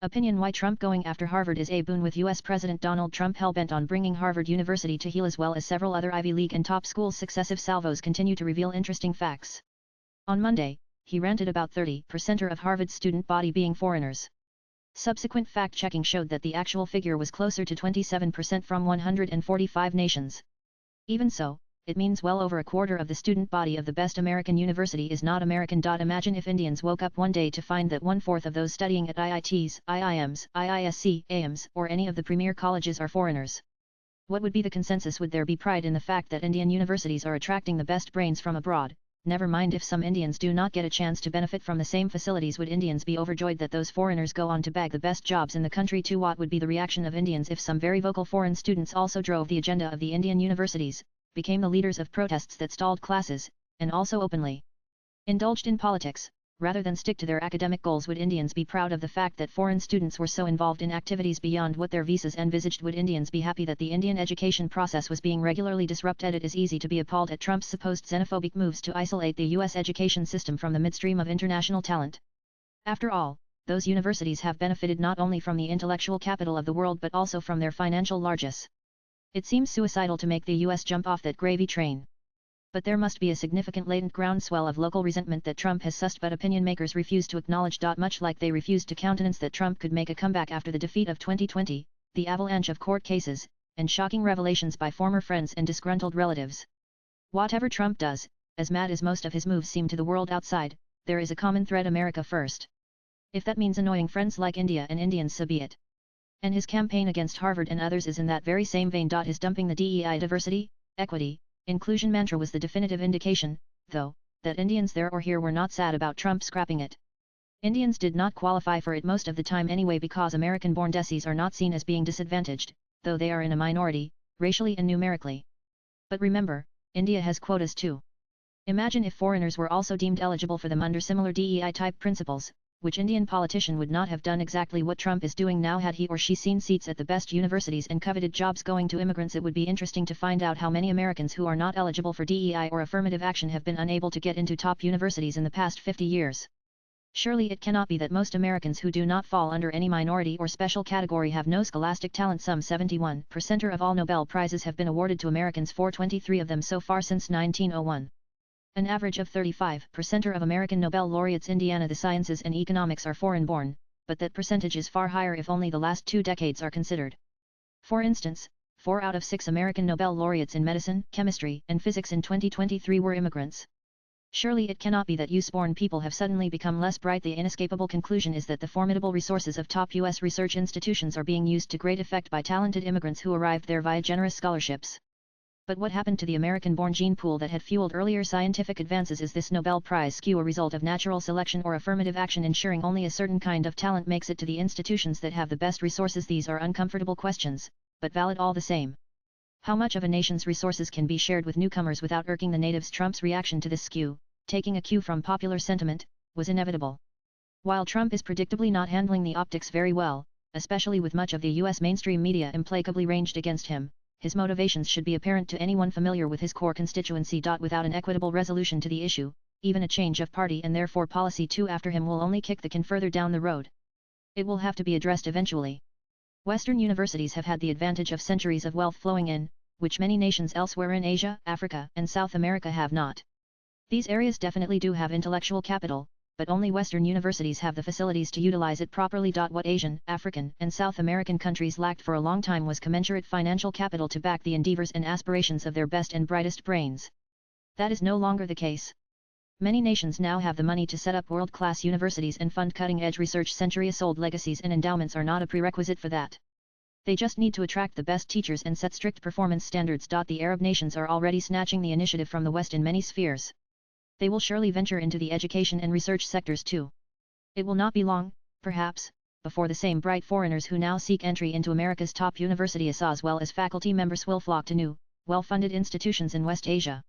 Opinion: Why Trump going after Harvard is a boon. With US President Donald Trump hell-bent on bringing Harvard University to heel as well as several other Ivy League and top schools, successive salvos continue to reveal interesting facts. On Monday, he ranted about 30% of Harvard's student body being foreigners. Subsequent fact-checking showed that the actual figure was closer to 27% from 145 nations. Even so, it means well over a quarter of the student body of the best American university is not American. Imagine if Indians woke up one day to find that 1/4 of those studying at IITs, IIMs, IISc, AIMs, or any of the premier colleges are foreigners. What would be the consensus? Would there be pride in the fact that Indian universities are attracting the best brains from abroad? Never mind if some Indians do not get a chance to benefit from the same facilities. Would Indians be overjoyed that those foreigners go on to bag the best jobs in the country too? What would be the reaction of Indians if some very vocal foreign students also drove the agenda of the Indian universities, became the leaders of protests that stalled classes, and also openly indulged in politics, rather than stick to their academic goals? Would Indians be proud of the fact that foreign students were so involved in activities beyond what their visas envisaged? Would Indians be happy that the Indian education process was being regularly disrupted? It is easy to be appalled at Trump's supposed xenophobic moves to isolate the US education system from the midstream of international talent. After all, those universities have benefited not only from the intellectual capital of the world but also from their financial largesse. It seems suicidal to make the US jump off that gravy train. But there must be a significant latent groundswell of local resentment that Trump has sussed, but opinion makers refuse to acknowledge. Much like they refused to countenance that Trump could make a comeback after the defeat of 2020, the avalanche of court cases, and shocking revelations by former friends and disgruntled relatives. Whatever Trump does, as mad as most of his moves seem to the world outside, there is a common thread: America first. If that means annoying friends like India and Indians, so be it. And his campaign against Harvard and others is in that very same vein. His dumping the DEI diversity, equity, inclusion mantra was the definitive indication, though, that Indians there or here were not sad about Trump scrapping it. Indians did not qualify for it most of the time anyway, because American-born desis are not seen as being disadvantaged, though they are in a minority, racially and numerically. But remember, India has quotas too. Imagine if foreigners were also deemed eligible for them under similar DEI-type principles. Which Indian politician would not have done exactly what Trump is doing now had he or she seen seats at the best universities and coveted jobs going to immigrants? It would be interesting to find out how many Americans who are not eligible for DEI or affirmative action have been unable to get into top universities in the past 50 years. Surely it cannot be that most Americans who do not fall under any minority or special category have no scholastic talent. Some 71% of all Nobel Prizes have been awarded to Americans, 423 of them so far since 1901. An average of 35% of American Nobel laureates in the sciences and economics are foreign-born, but that percentage is far higher if only the last 2 decades are considered. For instance, 4 out of 6 American Nobel laureates in medicine, chemistry, and physics in 2023 were immigrants. Surely it cannot be that US-born people have suddenly become less bright. The inescapable conclusion is that the formidable resources of top US research institutions are being used to great effect by talented immigrants who arrived there via generous scholarships. But what happened to the American-born gene pool that had fueled earlier scientific advances? Is this Nobel Prize skew a result of natural selection or affirmative action ensuring only a certain kind of talent makes it to the institutions that have the best resources? These are uncomfortable questions, but valid all the same. How much of a nation's resources can be shared with newcomers without irking the natives? Trump's reaction to this skew, taking a cue from popular sentiment, was inevitable. While Trump is predictably not handling the optics very well, especially with much of the US mainstream media implacably ranged against him, his motivations should be apparent to anyone familiar with his core constituency. Without an equitable resolution to the issue, even a change of party and therefore policy too after him will only kick the can further down the road. It will have to be addressed eventually. Western universities have had the advantage of centuries of wealth flowing in, which many nations elsewhere in Asia, Africa, and South America have not. These areas definitely do have intellectual capital, but only Western universities have the facilities to utilize it properly. What Asian, African, and South American countries lacked for a long time was commensurate financial capital to back the endeavors and aspirations of their best and brightest brains. That is no longer the case. Many nations now have the money to set up world-class universities and fund cutting-edge research. Centuries-old legacies and endowments are not a prerequisite for that. They just need to attract the best teachers and set strict performance standards. The Arab nations are already snatching the initiative from the West in many spheres. They will surely venture into the education and research sectors too. It will not be long, perhaps, before the same bright foreigners who now seek entry into America's top universities as well as faculty members will flock to new, well-funded institutions in West Asia.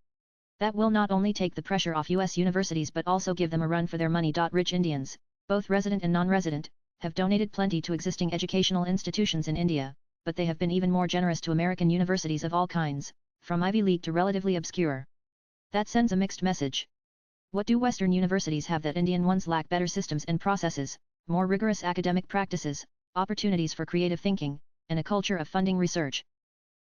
That will not only take the pressure off US universities but also give them a run for their money. Rich Indians, both resident and non-resident, have donated plenty to existing educational institutions in India, but they have been even more generous to American universities of all kinds, from Ivy League to relatively obscure. That sends a mixed message. What do Western universities have that Indian ones lack? Better systems and processes, more rigorous academic practices, opportunities for creative thinking, and a culture of funding research.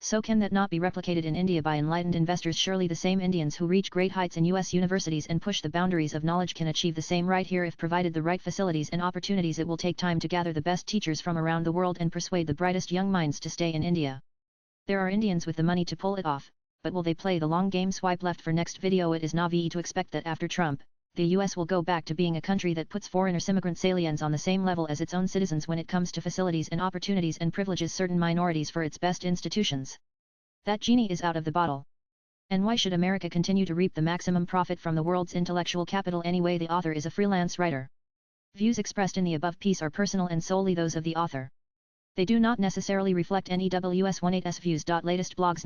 So can that not be replicated in India by enlightened investors? Surely the same Indians who reach great heights in US universities and push the boundaries of knowledge can achieve the same right here if provided the right facilities and opportunities. It will take time to gather the best teachers from around the world and persuade the brightest young minds to stay in India. There are Indians with the money to pull it off, but will they play the long game? Swipe left for next video. It is naive to expect that after Trump, the US will go back to being a country that puts foreigners immigrant aliens on the same level as its own citizens when it comes to facilities and opportunities and privileges certain minorities for its best institutions. That genie is out of the bottle. And why should America continue to reap the maximum profit from the world's intellectual capital anyway? The author is a freelance writer. Views expressed in the above piece are personal and solely those of the author. They do not necessarily reflect NEWS18's views. Latest blogs.